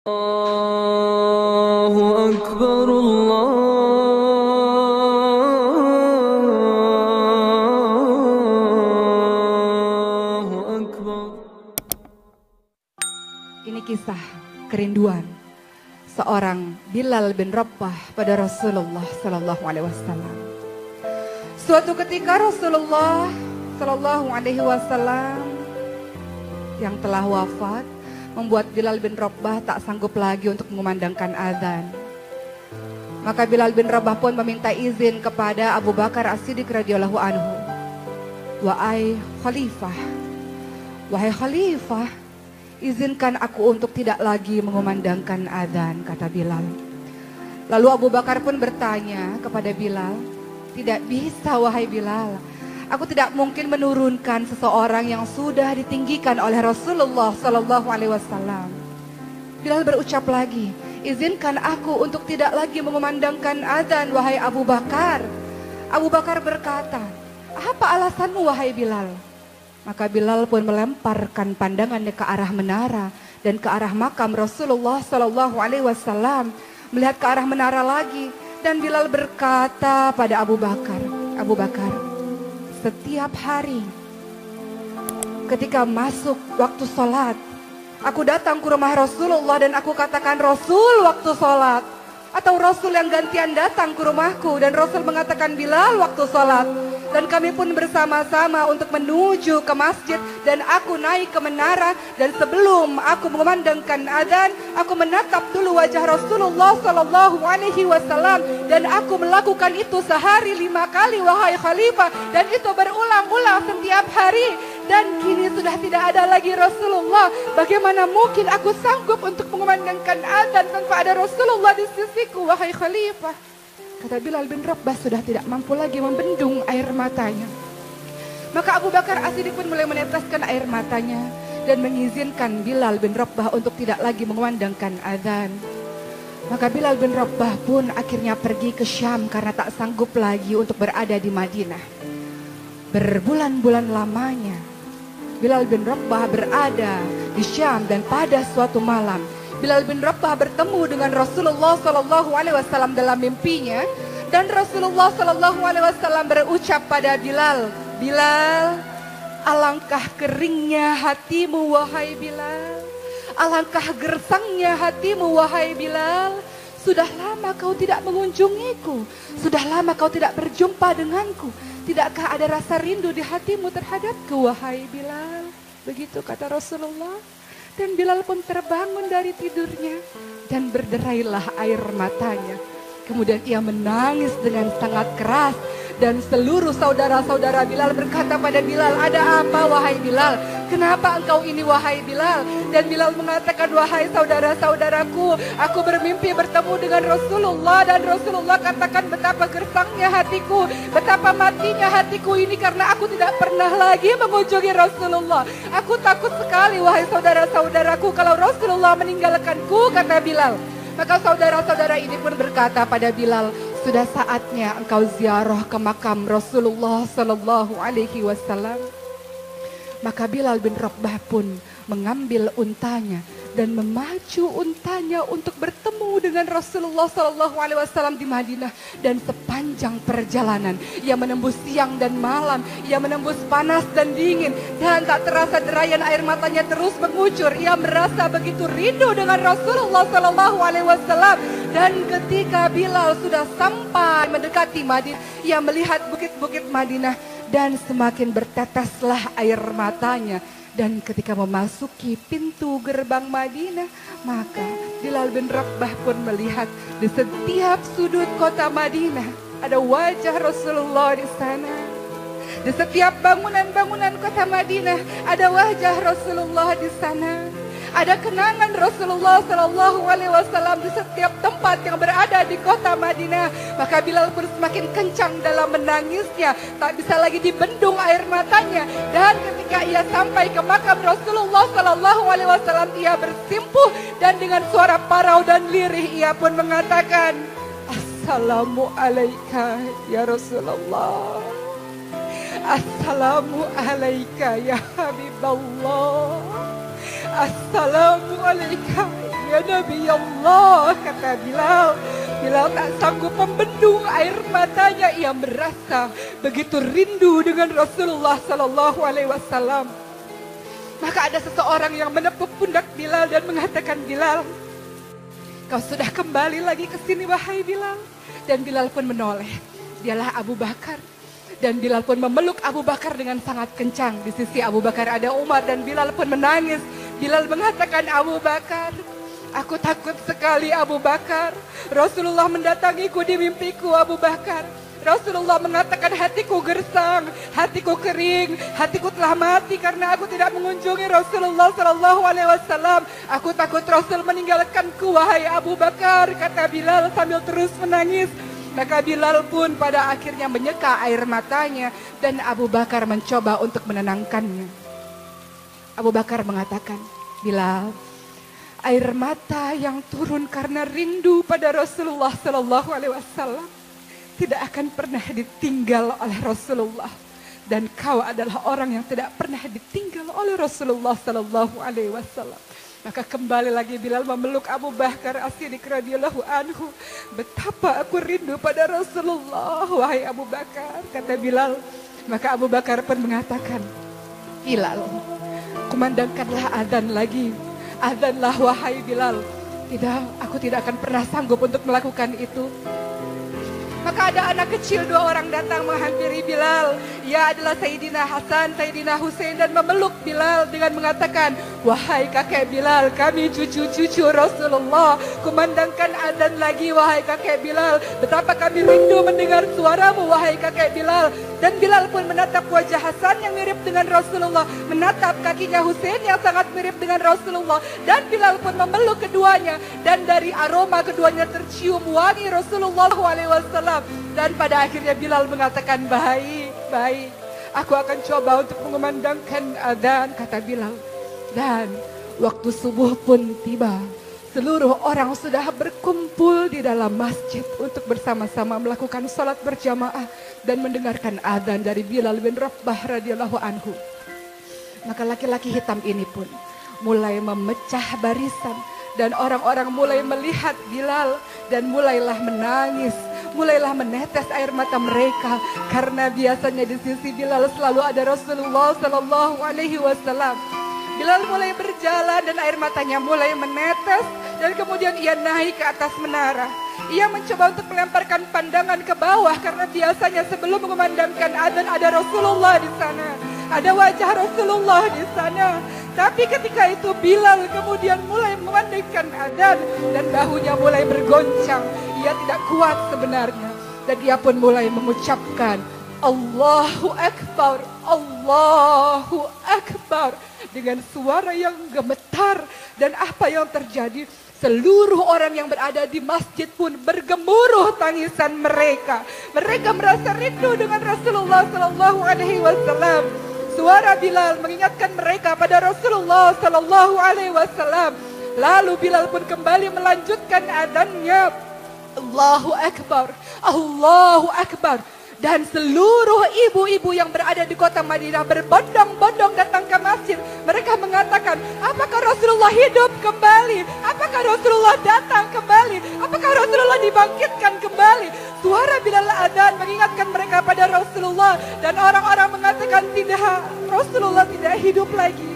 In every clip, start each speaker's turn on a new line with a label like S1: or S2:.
S1: Allahu Akbar, Allahu Akbar.
S2: Ini kisah kerinduan seorang Bilal bin Rabah pada Rasulullah Sallallahu Alaihi Wasallam. Suatu ketika Rasulullah Sallallahu Alaihi Wasallam yang telah wafat membuat Bilal bin Rabah tak sanggup lagi untuk mengumandangkan azan. Maka Bilal bin Rabah pun meminta izin kepada Abu Bakar As-Siddiq radhiyallahu anhu. Wahai Khalifah, izinkan aku untuk tidak lagi mengumandangkan azan, kata Bilal. Lalu Abu Bakar pun bertanya kepada Bilal, tidak bisa wahai Bilal. Aku tidak mungkin menurunkan seseorang yang sudah ditinggikan oleh Rasulullah Sallallahu Alaihi Wasallam. Bilal berucap lagi, izinkan aku untuk tidak lagi mengumandangkan azan wahai Abu Bakar. Abu Bakar berkata, apa alasanmu wahai Bilal? Maka Bilal pun melemparkan pandangannya ke arah menara dan ke arah makam Rasulullah Sallallahu Alaihi Wasallam, melihat ke arah menara lagi, dan Bilal berkata pada Abu Bakar, Abu Bakar, setiap hari ketika masuk waktu sholat, aku datang ke rumah Rasulullah dan aku katakan Rasul waktu sholat. Atau Rasul yang gantian datang ke rumahku dan Rasul mengatakan Bilal waktu sholat. Dan kami pun bersama-sama untuk menuju ke masjid dan aku naik ke menara. Dan sebelum aku mengumandangkan azan, aku menatap dulu wajah Rasulullah Sallallahu Alaihi Wasallam. Dan aku melakukan itu sehari 5 kali wahai Khalifah. Dan itu berulang-ulang setiap hari. Dan kini sudah tidak ada lagi Rasulullah. Bagaimana mungkin aku sanggup untuk mengumandangkan azan tanpa ada Rasulullah di sisiku wahai Khalifah? Kata Bilal bin Rabah sudah tidak mampu lagi membendung air matanya. Maka Abu Bakar As-Siddiq pun mulai meneteskan air matanya dan mengizinkan Bilal bin Rabah untuk tidak lagi mengumandangkan azan. Maka Bilal bin Rabah pun akhirnya pergi ke Syam karena tak sanggup lagi untuk berada di Madinah. Berbulan-bulan lamanya Bilal bin Rabah berada di Syam dan pada suatu malam Bilal bin Rabah bertemu dengan Rasulullah Sallallahu Alaihi Wasallam dalam mimpinya, dan Rasulullah Sallallahu Alaihi Wasallam berucap pada Bilal, Bilal, alangkah keringnya hatimu wahai Bilal, alangkah gersangnya hatimu wahai Bilal. Sudah lama kau tidak mengunjungiku, sudah lama kau tidak berjumpa denganku. Tidakkah ada rasa rindu di hatimu terhadapku wahai Bilal? Begitu kata Rasulullah. Dan Bilal pun terbangun dari tidurnya dan berderailah air matanya. Kemudian ia menangis dengan sangat keras. Dan seluruh saudara-saudara Bilal berkata pada Bilal, ada apa wahai Bilal? Kenapa engkau ini wahai Bilal? Dan Bilal mengatakan, wahai saudara-saudaraku, aku bermimpi bertemu dengan Rasulullah. Dan Rasulullah katakan betapa gersangnya hatiku, betapa matinya hatiku ini karena aku tidak pernah lagi mengunjungi Rasulullah. Aku takut sekali wahai saudara-saudaraku kalau Rasulullah meninggalkanku, kata Bilal. Maka saudara-saudara ini pun berkata pada Bilal, sudah saatnya engkau ziarah ke makam Rasulullah Sallallahu Alaihi Wasallam. Maka Bilal bin Rabah pun mengambil untanya dan memacu untanya untuk bertemu dengan Rasulullah Sallallahu Alaihi Wasallam di Madinah. Dan sepanjang perjalanan ia menembus siang dan malam, ia menembus panas dan dingin, dan tak terasa derayan air matanya terus mengucur. Ia merasa begitu rindu dengan Rasulullah Sallallahu Alaihi Wasallam. Dan ketika Bilal sudah sampai mendekati Madinah, ia melihat bukit-bukit Madinah dan semakin berteteslah air matanya. Dan ketika memasuki pintu gerbang Madinah, maka Bilal bin Rabah pun melihat di setiap sudut kota Madinah ada wajah Rasulullah di sana. Di setiap bangunan-bangunan kota Madinah ada wajah Rasulullah di sana. Ada kenangan Rasulullah Sallallahu Alaihi Wasallam di setiap tempat yang berada di kota Madinah. Maka Bilal pun semakin kencang dalam menangisnya, tak bisa lagi dibendung air matanya. Dan ketika ia sampai ke makam Rasulullah Sallallahu Alaihi Wasallam, ia bersimpuh dan dengan suara parau dan lirih ia pun mengatakan, Assalamualaikum ya Rasulullah, Assalamualaikum ya Habiballah, Assalamualaikum ya Nabi Allah, kata Bilal. Bilal tak sanggup membendung air matanya, ia merasa begitu rindu dengan Rasulullah Sallallahu Alaihi Wasallam. Maka ada seseorang yang menepuk pundak Bilal dan mengatakan, Bilal, kau sudah kembali lagi ke sini wahai Bilal. Dan Bilal pun menoleh, dialah Abu Bakar. Dan Bilal pun memeluk Abu Bakar dengan sangat kencang. Di sisi Abu Bakar ada Umar dan Bilal pun menangis. Bilal mengatakan, Abu Bakar, aku takut sekali Abu Bakar. Rasulullah mendatangiku di mimpiku Abu Bakar. Rasulullah mengatakan hatiku gersang, hatiku kering, hatiku telah mati karena aku tidak mengunjungi Rasulullah Sallallahu Alaihi Wasallam. Aku takut Rasul meninggalkanku wahai Abu Bakar, kata Bilal sambil terus menangis. Maka Bilal pun pada akhirnya menyeka air matanya dan Abu Bakar mencoba untuk menenangkannya. Abu Bakar mengatakan, Bilal, air mata yang turun karena rindu pada Rasulullah Sallallahu Alaihi Wasallam tidak akan pernah ditinggal oleh Rasulullah. Dan kau adalah orang yang tidak pernah ditinggal oleh Rasulullah Sallallahu Alaihi Wasallam. Maka kembali lagi Bilal memeluk Abu Bakar As-Siddiq radhiyallahu anhu. Betapa aku rindu pada Rasulullah, wahai Abu Bakar, kata Bilal. Maka Abu Bakar pun mengatakan, Bilal, kumandangkanlah azan lagi. Azanlah wahai Bilal. Tidak, aku tidak akan pernah sanggup untuk melakukan itu. Maka ada anak kecil 2 orang datang menghampiri Bilal. Ia adalah Sayyidina Hasan, Sayyidina Husain, dan memeluk Bilal dengan mengatakan, wahai kakek Bilal, kami cucu-cucu Rasulullah. Kumandangkan azan lagi wahai kakek Bilal. Betapa kami rindu mendengar suaramu wahai kakek Bilal. Dan Bilal pun menatap wajah Hasan yang mirip dengan Rasulullah, menatap kakinya Husain yang sangat mirip dengan Rasulullah. Dan Bilal pun memeluk keduanya. Dan dari aroma keduanya tercium wangi Rasulullah SAW. Dan pada akhirnya Bilal mengatakan, baik, aku akan coba untuk mengumandangkan adzan, kata Bilal. Dan waktu subuh pun tiba. Seluruh orang sudah berkumpul di dalam masjid untuk bersama-sama melakukan salat berjamaah dan mendengarkan adzan dari Bilal bin Rabah radhiyallahu anhu. Maka laki-laki hitam ini pun mulai memecah barisan dan orang-orang mulai melihat Bilal dan mulailah menangis. Mulailah menetes air mata mereka karena biasanya di sisi Bilal selalu ada Rasulullah Sallallahu Alaihi Wasallam. Bilal mulai berjalan dan air matanya mulai menetes dan kemudian ia naik ke atas menara. Ia mencoba untuk melemparkan pandangan ke bawah karena biasanya sebelum mengumandangkan adzan ada Rasulullah di sana, ada wajah Rasulullah di sana. Tapi ketika itu Bilal kemudian mulai memandangkan adzan dan bahunya mulai bergoncang. Ia tidak kuat sebenarnya dan ia pun mulai mengucapkan Allahu Akbar, Allahu Akbar dengan suara yang gemetar. Dan apa yang terjadi? Seluruh orang yang berada di masjid pun bergemuruh tangisan mereka. Mereka merasa rindu dengan Rasulullah Sallallahu Alaihi Wasallam. Suara Bilal mengingatkan mereka pada Rasulullah Sallallahu Alaihi Wasallam. Lalu Bilal pun kembali melanjutkan adzannya. Allahu Akbar, Allahu Akbar. Dan seluruh ibu-ibu yang berada di kota Madinah berbondong-bondong datang ke masjid. Mereka mengatakan, apakah Rasulullah hidup kembali? Apakah Rasulullah datang kembali? Apakah Rasulullah dibangkitkan kembali? Suara Bilal adzan mengingatkan mereka pada Rasulullah. Dan orang-orang mengatakan, tidak, Rasulullah tidak hidup lagi.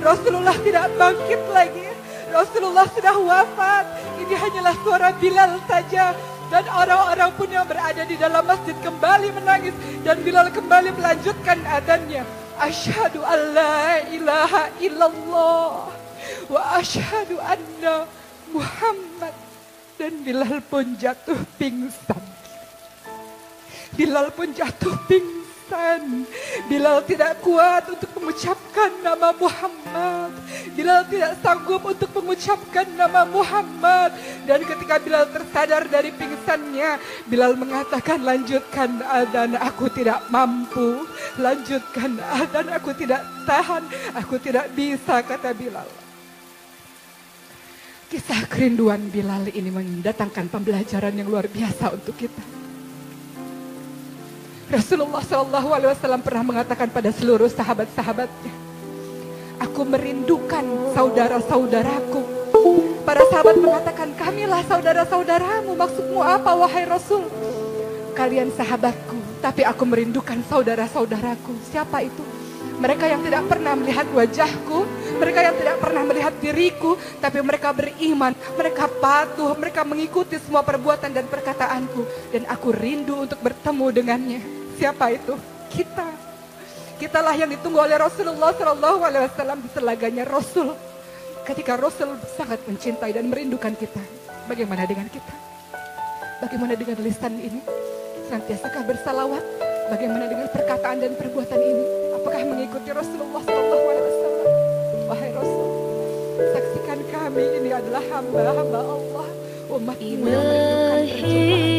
S2: Rasulullah tidak bangkit lagi. Rasulullah sudah wafat. Ini hanyalah suara Bilal saja. Dan orang-orang pun yang berada di dalam masjid kembali menangis. Dan Bilal kembali melanjutkan adzannya. Asyhadu an la ilaha illallah wa asyhadu anna Muhammad. Dan Bilal pun jatuh pingsan. Bilal pun jatuh pingsan. Bilal tidak kuat untuk mengucapkan nama Muhammad. Bilal tidak sanggup untuk mengucapkan nama Muhammad. Dan ketika Bilal tersadar dari pingsannya, Bilal mengatakan, lanjutkan adzan, aku tidak mampu. Lanjutkan adzan, aku tidak tahan. Aku tidak bisa, kata Bilal. Kisah kerinduan Bilal ini mendatangkan pembelajaran yang luar biasa untuk kita. Rasulullah SAW pernah mengatakan pada seluruh sahabat-sahabatnya, aku merindukan saudara-saudaraku Para sahabat mengatakan, kamilah saudara-saudaramu. Maksudmu apa wahai Rasul? Kalian sahabatku, tapi aku merindukan saudara-saudaraku. Siapa itu? Mereka yang tidak pernah melihat wajahku, mereka yang tidak pernah melihat diriku, tapi mereka beriman, mereka patuh, mereka mengikuti semua perbuatan dan perkataanku. Dan aku rindu untuk bertemu dengannya. Siapa itu? Kita. Kitalah yang ditunggu oleh Rasulullah SAW di telaganya Rasul. Ketika Rasul sangat mencintai dan merindukan kita, bagaimana dengan kita? Bagaimana dengan lisan ini? Senantiasakah bersalawat? Bagaimana dengan perkataan dan perbuatan ini? Apakah mengikuti Rasulullah SAW? Wahai Rasul, saksikan kami ini adalah hamba-hamba Allah, umatmu yang merindukan perjumpaan.